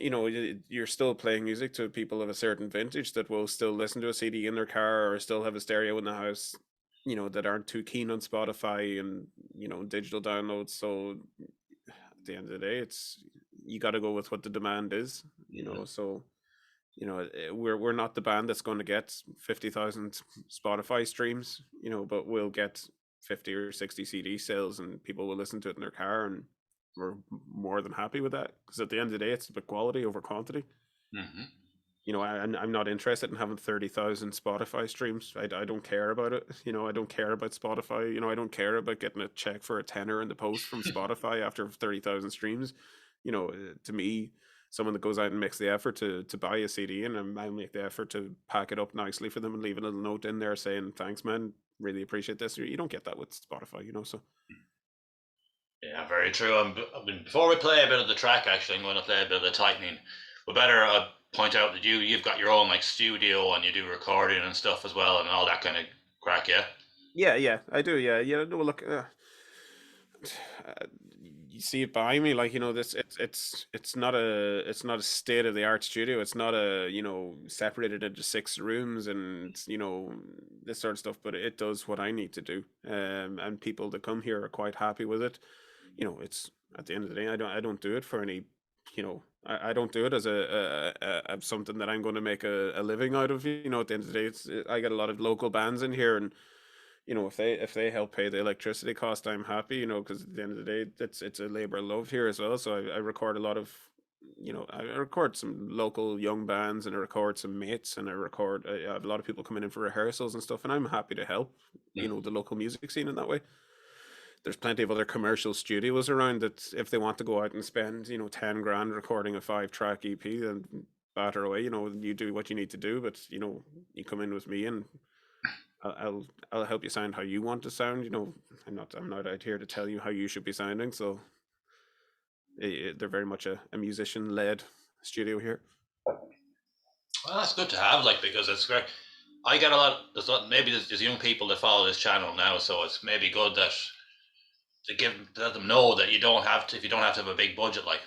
B: you're still playing music to people of a certain vintage that will still listen to a CD in their car or still have a stereo in the house, that aren't too keen on Spotify and digital downloads. So at the end of the day, it's you got to go with what the demand is.
A: Mhm.
B: So we're not the band that's going to get 50,000 Spotify streams, but we'll get 50 or 60 CD sales and people will listen to it in their car, and we're more than happy with that, because at the end of the day, it's about quality over quantity.
A: Mhm.
B: I'm not interested in having 30,000 Spotify streams. I don't care about it. I don't care about Spotify. I don't care about getting a check for a tenner in the post from Spotify after 30,000 streams. To me, someone that goes out and makes the effort to buy a CD, and I make the effort to pack it up nicely for them and leave a little note in there saying, thanks, man. Really appreciate this. You don't get that with Spotify. So
A: Yeah, very true. Before we play a bit of the track, actually, I'm going to play a bit of the tightening. We better point out that you've got your own like studio and you do recording and stuff as well and all that kind of crack. Yeah.
B: yeah, I do. Yeah. No, look, uh, you see it behind me, like, this it's not a state of the art studio. It's not a, separated into 6 rooms and this sort of stuff, but it does what I need to do. And people that come here are quite happy with it. It's at the end of the day, I don't do it for any, I don't do it as something that I'm going to make a living out of. At the end of the day, I get a lot of local bands in here, and if they help pay the electricity cost, I'm happy. Because at the end of the day, it's a labor of love here as well. So I record a lot of, I record some local young bands, and I record some mates, and I have a lot of people coming in for rehearsals and stuff, and I'm happy to help,
A: Mm.
B: the local music scene in that way. There's plenty of other commercial studios around that if they want to go out and spend, 10 grand recording a 5-track EP, then batter away. You do what you need to do, but you come in with me, and I'll help you sound how you want to sound. I'm not out here to tell you how you should be sounding. So they're very much a musician led studio here.
A: Well, that's good to have, like, because it's great. I get a lot. Maybe there's young people that follow this channel now, so it's maybe good that to let them know that you don't have to, if you don't have to have a big budget, like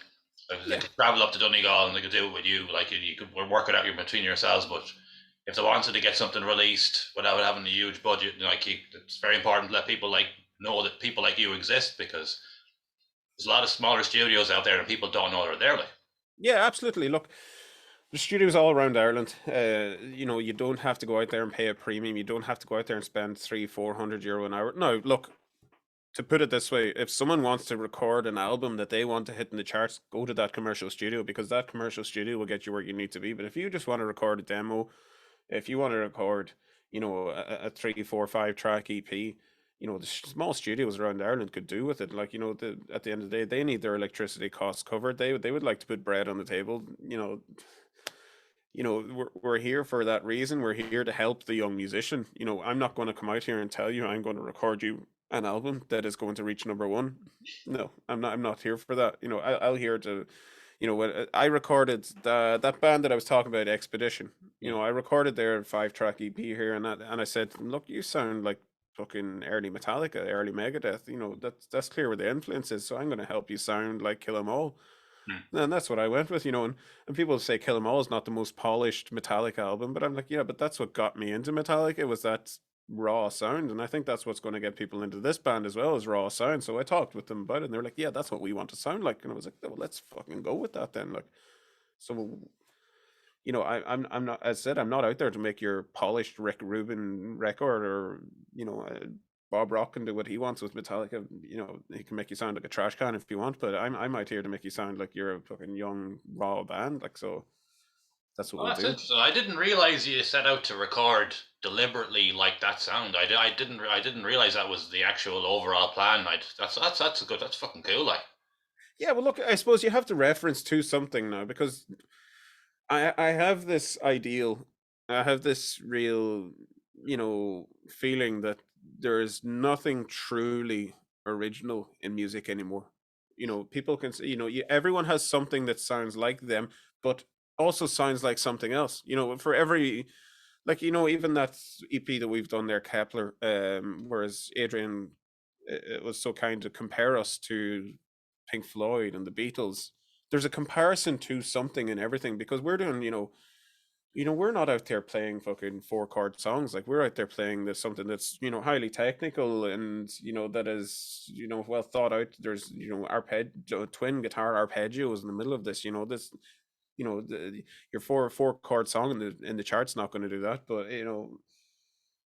A: they
B: Yeah,
A: could travel up to Donegal and they could do it with you, like you could work it out between yourselves. But if they wanted to get something released without having a huge budget, it's very important to let people like know that people like you exist, because there's a lot of smaller studios out there and people don't know they're there. Like,
B: yeah, absolutely. Look, the studios all around Ireland. You don't have to go out there and pay a premium. You don't have to go out there and spend 300-400 euro an hour. No, look, to put it this way, if someone wants to record an album that they want to hit in the charts, go to that commercial studio, because that commercial studio will get you where you need to be. But if you just want to record a demo, if you want to record, a 3, 4, 5 track EP, the small studios around Ireland could do with it. Like, at the end of the day, they need their electricity costs covered. They would like to put bread on the table. We're here for that reason. We're here to help the young musician. I'm not going to come out here and tell you I'm going to record you an album that is going to reach number one. No, I'm not here for that. I'll here to, when I recorded that band that I was talking about, Expedition. I recorded their 5-track EP here, and I said, look, you sound like fucking early Metallica, early Megadeth. That's clear where the influence is. So I'm going to help you sound like Kill 'Em All.
A: hmm.
B: And that's what I went with, and people say Kill 'Em All is not the most polished Metallica album, but I'm like, yeah, but that's what got me into Metallica, was that raw sound, and I think that's what's going to get people into this band as well, is raw sound. So I talked with them about it, and they're like, yeah, that's what we want to sound like, and I was like, well, let's fucking go with that then. Like, so I'm not, as I said, I'm not out there to make your polished Rick Rubin record, or Bob Rock can do what he wants with Metallica. He can make you sound like a trash can if you want, but I'm out here to make you sound like you're a fucking young raw band. Like, so that's what
A: Well,
B: we'll
A: that's
B: do.
A: interesting. I didn't realize you set out to record deliberately like that sound. I didn't realize that was the actual overall plan. That's a good. That's fucking cool. Like,
B: Yeah, well, look, I suppose you have to reference to something now, because I have this ideal, I have this real, feeling that there is nothing truly original in music anymore. People can say, everyone has something that sounds like them, but also sounds like something else. For every, like, even that EP that we've done there, Kepler, whereas Adrian, it was so kind to compare us to Pink Floyd and the Beatles. There's a comparison to something and everything, because we're doing, we're not out there playing fucking four chord songs. Like, we're out there playing this something that's, highly technical, and that is, well thought out. There's, twin guitar arpeggios in the middle of this. This, your four chord song in the chart's not going to do that. But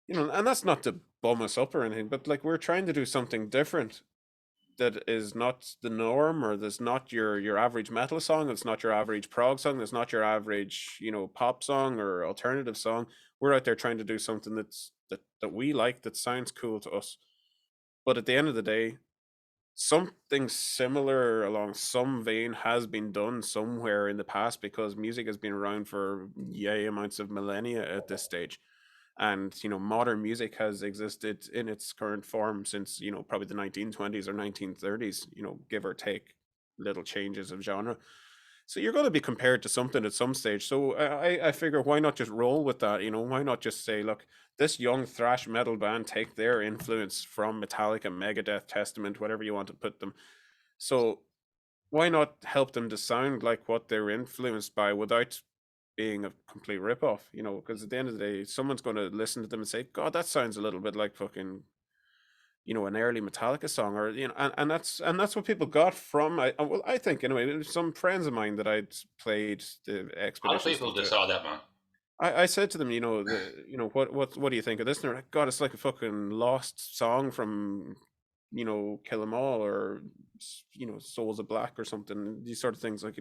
B: and that's not to bum us up or anything, but like, we're trying to do something different that is not the norm, or that's not your average metal song. It's not your average prog song. It's not your average, pop song or alternative song. We're out there trying to do something that we like, that sounds cool to us. But at the end of the day, something similar along some vein has been done somewhere in the past, because music has been around for yay amounts of millennia at this stage. And modern music has existed in its current form since probably the 1920s or 1930s, give or take little changes of genre. So you're going to be compared to something at some stage. So I figure, why not just roll with that? Why not just say, look, this young thrash metal band take their influence from Metallica, Megadeth, Testament, whatever you want to put them. So why not help them to sound like what they're influenced by, without being a complete ripoff? Because at the end of the day, someone's going to listen to them and say, God, that sounds a little bit like fucking, an early Metallica song, or and that's what people got from, well, I think anyway, some friends of mine that I'd played the
A: A lot of
B: expedition
A: people
B: stuff
A: just
B: to.
A: saw that, man.
B: I said to them, what do you think of this? And they're like, God, it's like a fucking lost song from, Kill 'Em All, or Souls of Black or something. These sort of things, like,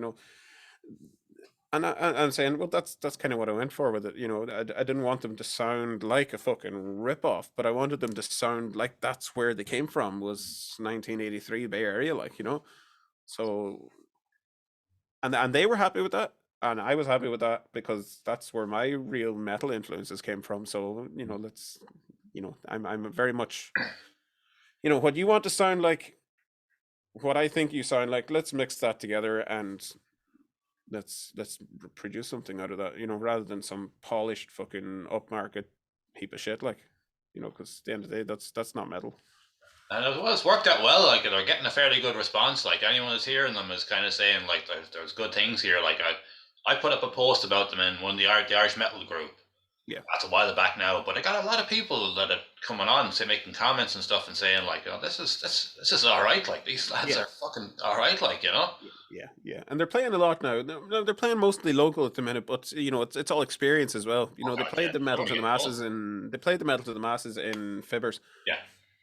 B: and I'm saying, well, that's kind of what I went for with it. I didn't want them to sound like a fucking ripoff, but I wanted them to sound like that's where they came from, was 1983 Bay Area, like, So, and they were happy with that, and I was happy with that, because that's where my real metal influences came from. So, let's, I'm very much, what you want to sound like, what I think you sound like. Let's mix that together, and let's produce something out of that, rather than some polished fucking upmarket heap of shit, like, because at the end of the day, that's not metal.
A: And it's worked out well. Like, they're getting a fairly good response. Like, anyone who's hearing them is kind of saying, like, there's good things here. Like, I put up a post about them in one of the Irish metal group.
B: Yeah,
A: That's a while back now, but I got a lot of people that are coming on, say, making comments and stuff, and saying, like, oh, this is all right. Like, these lads
B: yeah,
A: are fucking all right. Like,
B: yeah. And they're playing a lot now. They're playing mostly local at the minute, but it's all experience as well.
A: Oh
B: They
A: god,
B: played
A: yeah,
B: the metal
A: totally
B: to the
A: getting
B: masses,
A: old.
B: and they played the metal to the masses in Fibbers,
A: Yeah,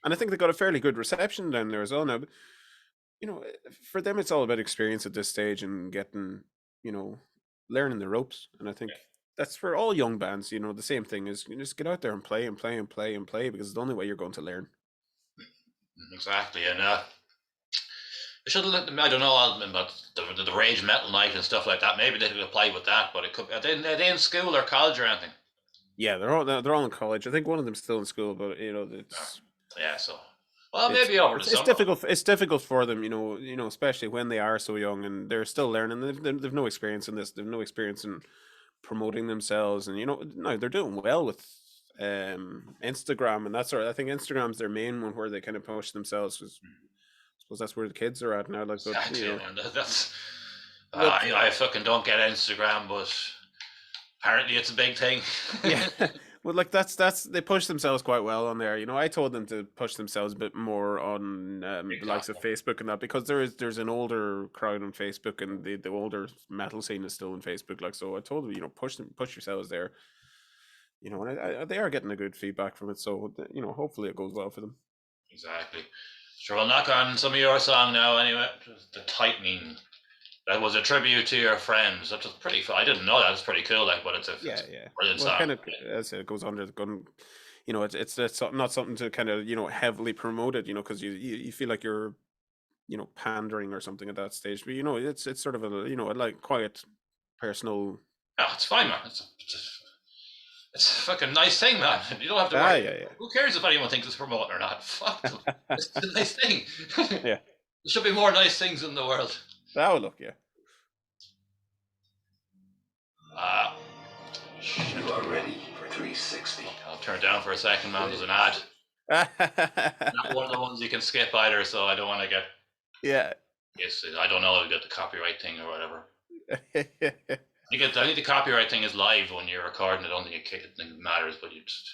B: and I think they got a fairly good reception down there as well now. But for them, it's all about experience at this stage, and getting, you know, learning the ropes. And I think that's for all young bands. The same thing is, you just get out there and play and play and play and play, because it's the only way you're going to learn.
A: exactly. And they should have let them. I don't know all about the rage metal night and stuff like that. Maybe they could apply with that, but it could. Are they in school or college or anything?
B: Yeah, they're all in college. I think one of them's still in school, but
A: Oh,
B: it's
A: yeah. So, well,
B: it's
A: maybe over the
B: it's it's
A: summer.
B: difficult. It's difficult for them, especially when they are so young and they're still learning. They've no experience in this. They've no experience in promoting themselves, and no, they're doing well with Instagram and that sort. I think Instagram's their main one, where they kind of push themselves, because I suppose that's where the kids are at now. Like, but
A: Exactly, and that's.
B: but
A: I fucking don't get Instagram, but apparently it's a big thing.
B: yeah, well, like, that's they push themselves quite well on there. I told them to push themselves a bit more on the
A: TikTok.
B: likes of Facebook and that, because there's an older crowd on Facebook, and the older metal scene is still on Facebook. Like, so I told them, push yourselves there. And they are getting a good feedback from it. So hopefully it goes well for them.
A: Exactly. Sure, we'll knock on some of your song now anyway. The Tightening. That was a tribute to your friends. That was pretty I didn't know that. It's pretty cool, like, but it's a
B: Yeah, yeah.
A: brilliant
B: Well,
A: song.
B: kind of, as I said, it goes under the gun. It's not something to kind of heavily promote it. Because you feel like you're pandering or something at that stage. But it's sort of a like quiet, personal.
A: Yeah, it's fine, man. It's It's a fucking nice thing, man. You don't have to
B: Ah,
A: worry.
B: yeah,
A: Who cares if anyone thinks it's promoting or not? Fuck them.
B: yeah.
A: It's a nice thing.
B: Yeah.
A: There should be more nice things in the world.
B: Oh, look, yeah.
C: You are ready for 360.
A: I'll turn it down for a second, man. There's an ad. Not one of the ones you can skip either, so I don't want to get.
B: Yeah.
A: Yes, I don't know if you got the copyright thing or whatever. I think the copyright thing is live when you're recording. I don't think it matters, but you just.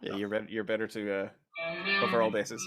B: Yeah, you're better to cover all bases.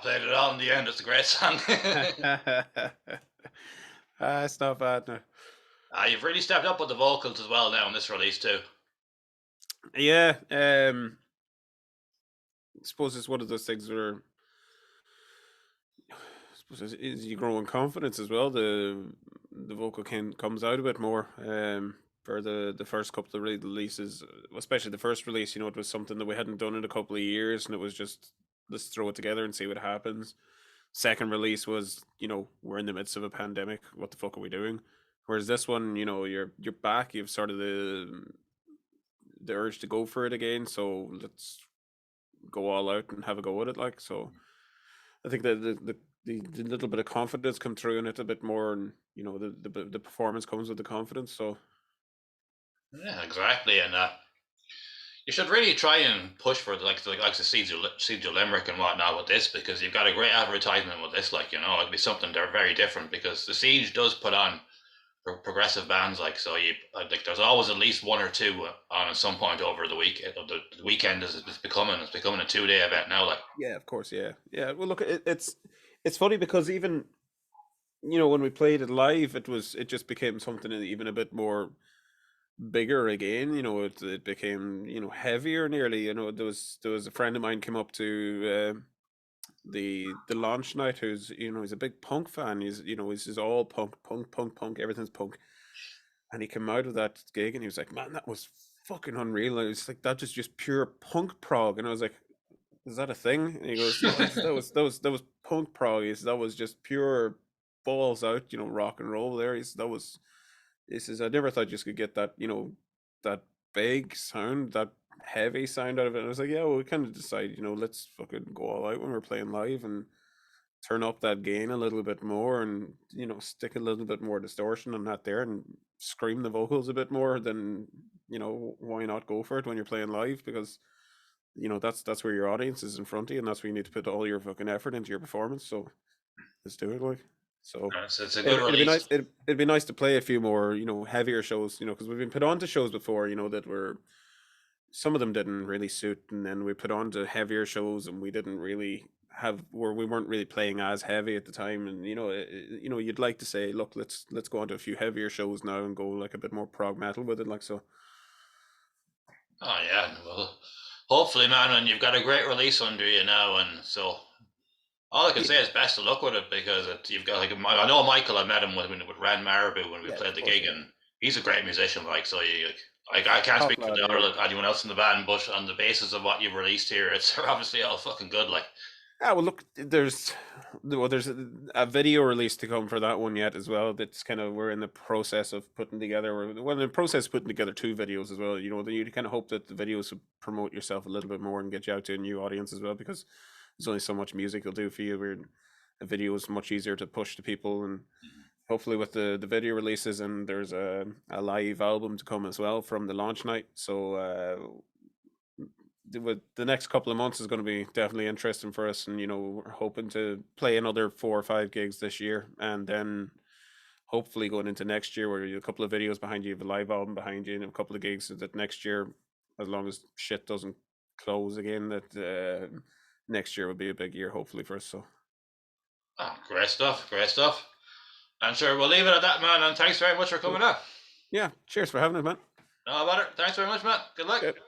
A: played it all in the end. It's a great song.
B: It's not bad now.
A: You've really stepped up with the vocals as well now in this release too.
B: Yeah, I suppose it's one of those things where I suppose as you grow in confidence as well, the vocal comes out a bit more. For the first couple of releases, especially the first release, it was something that we hadn't done in a couple of years, and it was just let's throw it together and see what happens. Second release was, we're in the midst of a pandemic. What the fuck are we doing? Whereas this one, you're back. You've sort of the urge to go for it again. So let's go all out and have a go at it. Like so, I think that the little bit of confidence come through in it a bit more, and the performance comes with the confidence. So
A: yeah, exactly, and you should really try and push for the Siege of Limerick and whatnot with this, because you've got a great advertisement with this. It'd be something they're very different, because the Siege does put on progressive bands, so you there's always at least one or two on at some point over the week. The weekend is becoming a 2-day event now.
B: Yeah, of course, yeah. Well, look, it's funny because even when we played it live, it just became something even a bit more bigger again. It became heavier nearly. There was a friend of mine came up to the launch night who's he's a big punk fan. He's all punk, everything's punk. And he came out of that gig and he was like, man, that was fucking unreal. I was like, that is just pure punk prog. And I was like, is that a thing? And he goes, yeah, that was punk prog. That was just pure balls out, rock and roll there. He says, I never thought you could get that, that big sound, that heavy sound out of it. And I was like, yeah, well, we kind of decided, let's fucking go all out when we're playing live and turn up that gain a little bit more, and stick a little bit more distortion on that there, and scream the vocals a bit more. Then why not go for it when you're playing live? Because that's where your audience is in front of you, and that's where you need to put all your fucking effort into your performance. So let's do it, like. So
A: it's a good release.
B: It'd be nice. It'd be nice to play a few more, heavier shows, because we've been put on to shows before, that were, some of them didn't really suit, and then we put on to heavier shows, and we didn't really we weren't really playing as heavy at the time, and you'd like to say, look, let's go on to a few heavier shows now and go like a bit more prog metal with it, like so.
A: Oh yeah, well, hopefully, man, and you've got a great release under you now, and so. All I can say is best of luck with it, because you've got I know Michael. I met him with Ran Marabou when we played the gig, and he's a great musician. So I can't speak for anyone else in the band, but on the basis of what you've released here, it's obviously all fucking good.
B: Well, look, there's a video release to come for that one yet as well. That's kind of, we're in the process of putting together. We're in the process of putting together 2 videos as well. You kind of hope that the videos will promote yourself a little bit more and get you out to a new audience as well, because there's only so much music will do for you. A video is much easier to push to people, and hopefully with the video releases, and there's a live album to come as well from the launch night. So the next couple of months is going to be definitely interesting for us, and we're hoping to play another 4 or 5 gigs this year, and then hopefully going into next year, where you have a couple of videos behind you, you have a live album behind you, and a couple of gigs, so that next year, as long as shit doesn't close again, that next year will be a big year, hopefully, for us. So,
A: great stuff. And sure, we'll leave it at that, man. And thanks very much for coming up.
B: Yeah, cheers for having us, man.
A: No bother. Thanks very much, man. Good luck. Okay.